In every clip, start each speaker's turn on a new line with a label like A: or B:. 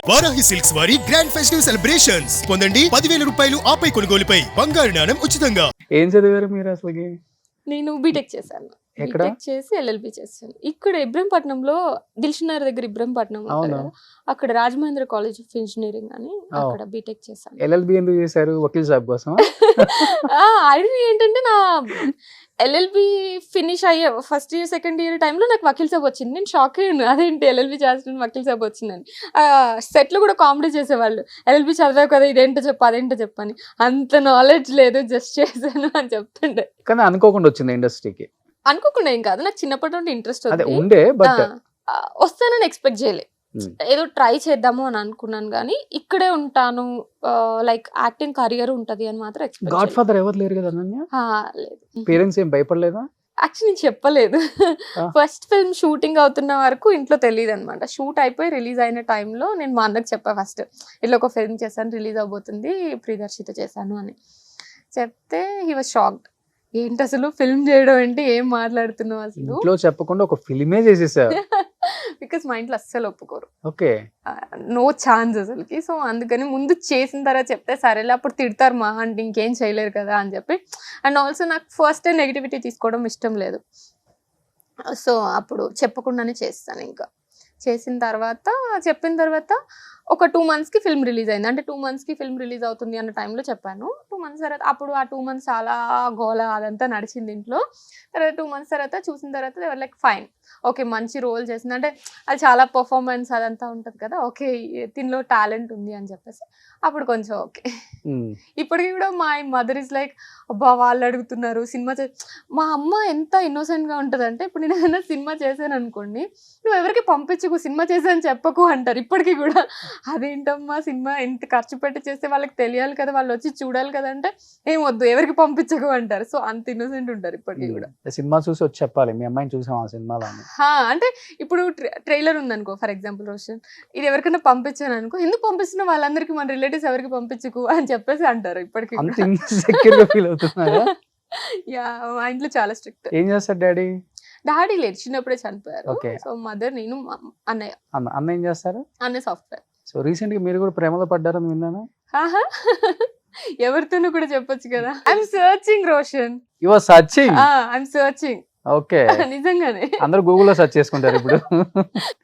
A: Varahi silks వారి grand festive celebrations పొందండి 10,000 రూపాయలు ఆపై కొనుగోలుపై బంగారు నాణెం ఉచితంగా.
B: ఏం చదివారు మీరు అసలుకి?
C: నేను బీటెక్ చేశాను.
B: ఎక్కడ?
C: బీటెక్ చేసి ఎల్ఎల్బి చేశాను. ఇక్కడ ఇబ్రహంపట్నంలో దిల్షునగర్ దగ్గర ఇబ్రహంపట్నం ఉంటుంది
B: అవును.
C: కదా, అక్కడ రాజమహేంద్ర కాలేజ్ ఆఫ్ ఇంజనీరింగ్ అని అక్కడ బీటెక్ చేశాను.
B: ఎల్ఎల్బి ఎందుకు చేశారు? వకీల్ జాబ్ కోసం?
C: ఐడియా ఏంటంటే నా ఎల్ఎల్బి ఫినిష్ అయ్యే ఫస్ట్ ఇయర్ సెకండ్ ఇయర్ టైంలో నాకు వకీల్ సాబ్ వచ్చింది. నేను షాక్ అయ్యాను, అదేంటి ఎల్ఎల్బి చేస్తున్నాను వకీల్ సాబ్ వచ్చిందని. సెట్లో కూడా కామెడీ చేసేవాళ్ళు, ఎల్ఎల్బి చదివావు కదా ఇదేంటో చెప్పు అదేంటో చెప్పని. అంత నాలెడ్జ్ లేదు, జస్ట్ చేశాను అని చెప్తుండే.
B: కానీ అనుకోకుండా వచ్చింది ఇండస్ట్రీకి.
C: అనుకోకుండా ఏం కాదు, నాకు చిన్నప్పటి నుండి ఇంట్రెస్ట్
B: అదే ఉండే, బట్
C: వస్తానని ఎక్స్పెక్ట్ చేయలే. ఏదో ట్రై చేద్దాము అని అనుకున్నాను, కానీ ఇక్కడే ఉంటాను లైక్ యాక్టింగ్ కెరియర్ ఉంటది అని మాత్రం ఎక్స్పెక్ట్
B: గాడ్ ఫాదర్ ఎవరు లేరు కదా అనన్య?
C: లేదు.
B: పేరెంట్స్ ఏం భయపడలేదా?
C: యాక్చువల్లీ నేను చెప్పలేదు. ఫస్ట్ ఫిల్మ్ షూటింగ్ అవుతున్న వరకు ఇంట్లో తెలియదు అనమాట. షూట్ అయిపోయి రిలీజ్ అయిన టైంలో నేను మా అన్నకు చెప్పా ఫస్ట్, ఇట్లా ఒక ఫిల్మ్ చేశాను, రిలీజ్ అవబోతుంది, ప్రియదర్శిత చేశాను అని చెప్తే హీ వాజ్ షాక్డ్. ఏంటి అసలు ఫిల్మ్ చేయడం ఏంటి, ఏం మాట్లాడుతున్నావు అసలు?
B: ఇంట్లో చెప్పకుండా ఒక ఫిల్మే చేసేసారు.
C: బికాస్ మా ఇంట్లో అస్సలు ఒప్పుకోరు,
B: ఓకే,
C: నో ఛాన్స్ అసలుకి. సో అందుకని ముందు చేసిన తర్వాత చెప్తే సరేలే, అప్పుడు తిడతారు మా అంటే ఇంకేం చేయలేరు కదా అని చెప్పి. అండ్ ఆల్సో నాకు ఫస్ట్ నెగిటివిటీ తీసుకోవడం ఇష్టం లేదు. సో అప్పుడు చెప్పకుండానే చేస్తాను. ఇంకా చెప్పిన తర్వాత ఒక 2 monthsకి ఫిల్మ్ రిలీజ్ అయింది. అంటే 2 monthsకి ఫిల్మ్ రిలీజ్ అవుతుంది అన్న టైంలో చెప్పాను. 2 months తర్వాత అప్పుడు ఆ 2 months చాలా గోల అదంతా నడిచింది ఇంట్లో. తర్వాత 2 months తర్వాత చూసిన తర్వాత ఎవరు లైక్ ఫైన్, ఓకే మంచి రోల్ చేసింది, అంటే అది చాలా పర్ఫార్మెన్స్ అదంతా ఉంటుంది కదా, ఓకే దీనిలో టాలెంట్ ఉంది అని చెప్పేసి అప్పుడు కొంచెం ఓకే. ఇప్పటికీ కూడా మా మదర్ ఇస్ లైక్, అబ్బా వాళ్ళు అడుగుతున్నారు సినిమా మా అమ్మ ఎంత ఇన్నోసెంట్గా ఉంటుంది అంటే, ఇప్పుడు నేను ఏదైనా సినిమా చేశాను అనుకోండి, నువ్వు ఎవరికి పంపించకు, సినిమా చేశాను చెప్పకు అంటారు ఇప్పటికీ కూడా. అదేంటమ్మా సినిమా ఎంత ఖర్చు పెట్టి చేస్తే వాళ్ళకి తెలియాలి కదా, వాళ్ళు వచ్చి చూడాలి కదా అంటే, ఏం వద్దు ఎవరికి పంపించకు అంటారు. సో అంత ఇన్నోసెంట్ ఉంటారు ఇప్పటికీ కూడా.
B: సినిమా చూసి వచ్చి చెప్పాలి మీ అమ్మాయిని చూసాం ఆ సినిమాలో.
C: అంటే ఇప్పుడు ట్రైలర్ ఉందనుకో, ఫర్ ఎగ్జాంపుల్ రోషన్ ఇది ఎవరికైనా పంపించాను అనుకో, ఎందుకు పంపిస్తున్నా వాళ్ళందరికీ, మన రిలేటివ్స్ ఎవరికి పంపించకు అని చెప్పేసి అంటారు ఇప్పటికీ.
B: ఫీల్ అవుతున్నారా?
C: యా, మా ఇంట్లో చాలా స్ట్రిక్ట్.
B: ఏం చేస్తారు డాడీ?
C: డాడీ లేరు, చిన్నప్పుడే చనిపోయారు. సో మదర్, నేను, అన్నయ్య.
B: అన్న ఏం చేస్తారు?
C: అన్నయ్య సాఫ్ట్వేర్.
B: సో రీసెంట్ గా మీరు కూడా ప్రేమలో పడ్డారని విన్నాను.
C: ఎవరితోనూ కూడా చెప్పొచ్చు కదా. I'm searching Roshan.
B: You are searching?
C: I'm searching.
B: Okay,
C: నిజంగానే
B: అందరూ గూగుల్లో సెర్చ్ చేసుకుంటారు ఇప్పుడు.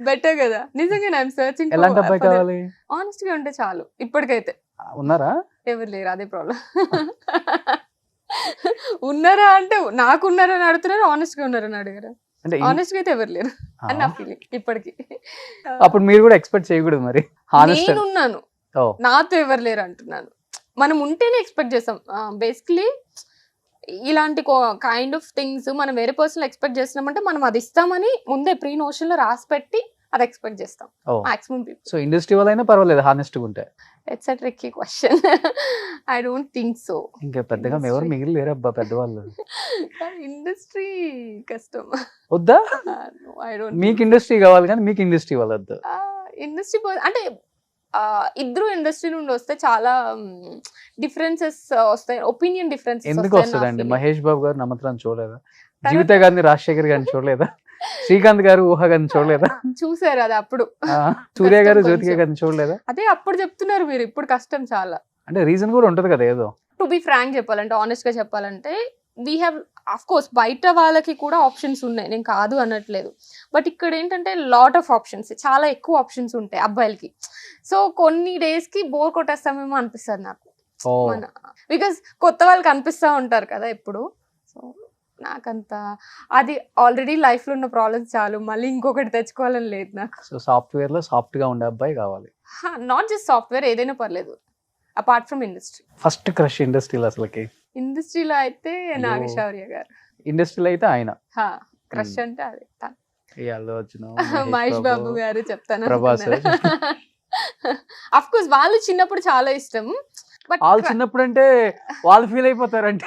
C: బెటర్ కదా, నిజంగానే ఐఎమ్ సర్చింగ్.
B: ఎలాంటి అబ్బాయి కావాలి?
C: ఆనెస్ట్ గా ఉంటే చాలు. ఇప్పటికైతే
B: ఉన్నారా?
C: ఎవరు లేరు, అదే ప్రాబ్లం. ఉన్నారా అంటే నాకు ఉన్నారా అని అడుగుతున్నారు, ఆనెస్ట్ గా ఉన్నారని అడిగారు.
B: అంటే
C: ఆనెస్ట్ గా అయితే ఎవరు లేరు అని నా ఫీలింగ్ ఇప్పటికి.
B: అప్పుడు మీరు కూడా ఎక్స్పెక్ట్ చేయకూడదు మరి.
C: నేనున్నాను, నాతో ఎవరు లేరు అంటున్నాను. మనం ఉంటేనే ఎక్స్పెక్ట్ చేస్తాం. బేసిక్లీ ఇలాంటి కైండ్ ఆఫ్ థింగ్స్ మనం వేరే పర్సన్ ఎక్స్పెక్ట్ చేస్తున్నామంటే మనం అది ఇస్తామని ముందే ప్రీ నోషన్ లో రాసి పెట్టి అది ఎక్స్పెక్ట్ చేస్తాం మాక్సిమం పీపుల్.
B: సో ఇండస్ట్రీ వాళ్ళైనా పర్వాలేదు హానెస్ట్ గా ఉంటే?
C: It's a tricky question. I don't think so.
B: ఇంకా పెద్దగా ఎవరు మిగిలి లేరు అబ్బా పెద్దవాళ్ళు.
C: ఇండస్ట్రీ కష్టం.
B: వద్దా?
C: I don't.
B: మీకు ఇండస్ట్రీ కావాలి కానీ మీకు ఇండస్ట్రీ వాళ్ళొద్దు.
C: ఇండస్ట్రీ అంటే ఇద్దరు ఇండస్ట్రీ నుండి వస్తే చాలా డిఫరెన్సెస్ వస్తాయి, ఒపీనియన్ డిఫరెన్సెస్.
B: ఎందుకు వస్తుందండి? మహేష్ బాబు గారు నమ్మత్రాన్ని చూడలేదా? జీవిత గారిని రాజశేఖర్ గారిని చూడలేదా? శ్రీకాంత్ గారు ఊహ గారిని చూడలేదా?
C: చూసారు అది అప్పుడు.
B: సూర్య గారు జ్యోతిక గారిని చూడలేదా?
C: అదే అప్పుడు చెప్తున్నారు మీరు, ఇప్పుడు కష్టం చాలా.
B: అంటే రీజన్ కూడా ఉంటది కదా ఏదో.
C: టు బి ఫ్రాంక్ చెప్పాలంటే, ఆనెస్ట్ గా చెప్పాలంటే, వీ హ్యావ్ ఆఫ్ కోర్స్ బయట వాళ్ళకి కూడా ఆప్షన్స్ ఉన్నాయి, నేను కాదు అనట్లేదు. బట్ ఇక్కడ ఏంటంటే లాట్ ఆఫ్ ఆప్షన్స్, చాలా ఎక్కువ ఆప్షన్స్ ఉంటాయి అబ్బాయిలకి. సో కొన్ని డేస్ కి బోర్ కొట్టేస్తామేమో అనిపిస్తుంది నాకు. బికాస్ కొత్త వాళ్ళకి అనిపిస్తూ ఉంటారు కదా ఎప్పుడు. సో నాకంత అది ఆల్రెడీ లైఫ్ లో ఉన్న ప్రాబ్లమ్స్ చాలు, మళ్ళీ ఇంకొకటి తెచ్చుకోవాలని లేదు నాకు.
B: సో సాఫ్ట్వేర్ లో సాఫ్ట్ గా ఉండే అబ్బాయి కావాలి.
C: నాట్ జస్ట్ సాఫ్ట్వేర్, ఏదైనా పర్లేదు apart from industry.
B: First crush ఇండస్ట్రీలో అసలుకి?
C: ఇండస్ట్రీలో అయితే నాగశౌర్య గారు.
B: ఇండస్ట్రీలో అయితే ఆయన
C: క్రష్ అంటే అదే
B: మహేష్
C: బాబు గారు చెప్తాను.
B: ప్రభాస్.
C: అఫ్ కోర్స్ వాళ్ళు చిన్నప్పుడు చాలా ఇష్టం.
B: వాళ్ళు చిన్నప్పుడు అంటే వాళ్ళు ఫీల్ అయిపోతారంటే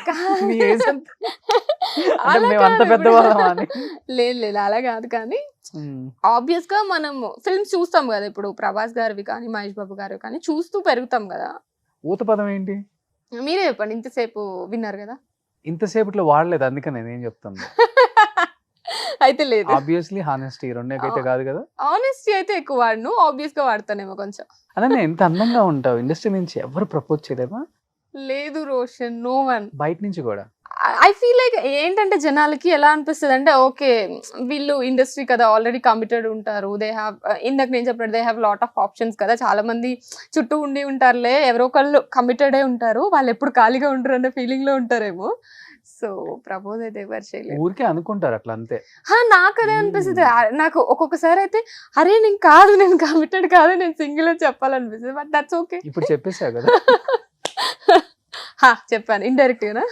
C: లేదు అలా కాదు, కానీ ఆబ్వియస్ గా మనం ఫిల్మ్స్ చూస్తాం కదా, ఇప్పుడు ప్రభాస్ గారివి కానీ మహేష్ బాబు గారు కానీ చూస్తూ పెరుగుతాం కదా.
B: ఊత పదం ఏంటి
C: మీరే చెప్పండి, ఇంతసేపు విన్నారు కదా.
B: ఇంతసేపట్లో వాడలేదు అందుకని నేను చెప్తాను.
C: అయితే లేదు.
B: ఆబ్వియస్లీ హానెస్టీ రెండేకైతే కాదు కదా.
C: ఆనెస్టీ అయితే ఎక్కువ వాడను, ఆబ్వియస్ గా వాడతానేమో కొంచెం.
B: అదే ఎంత అందంగా ఉంటావు, ఇండస్ట్రీ నుంచి ఎవరు ప్రపోజ్ చేయలేమా?
C: లేదు రోషన్, నో వన్.
B: బయట నుంచి కూడా
C: ఐ ఫీల్ లైక్ ఏంటంటే జనాలకి ఎలా అనిపిస్తుంది అంటే, ఓకే వీళ్ళు ఇండస్ట్రీ కదా, ఆల్రెడీ కమిటెడ్ ఉంటారు, దే హ్యావ్, ఇందాక నేను చెప్పినట్టు they have lot of options కదా, చాలా మంది చుట్టూ ఉండి ఉంటారులే, ఎవరో ఒకళ్ళు కమిటెడే ఉంటారు, వాళ్ళు ఎప్పుడు ఖాళీగా ఉంటారు అనే ఫీలింగ్ లో ఉంటారేమో. సో ప్రపోజ్ అయితే ఎవరు చేయలేదు.
B: ఊరికే అనుకుంటారు అట్లా అంతే.
C: నాకు అదే అనిపిస్తుంది. నాకు ఒక్కొక్కసారి అయితే అరే నేను కాదు, నేను కమిటెడ్ కాదు, నేను సింగిల్ అని చెప్పాలనిపిస్తుంది, బట్ దట్స్ ఓకే.
B: ఇప్పుడు చెప్పేసా కదా.
C: చెప్పాను ఇండైరెక్ట్ గా.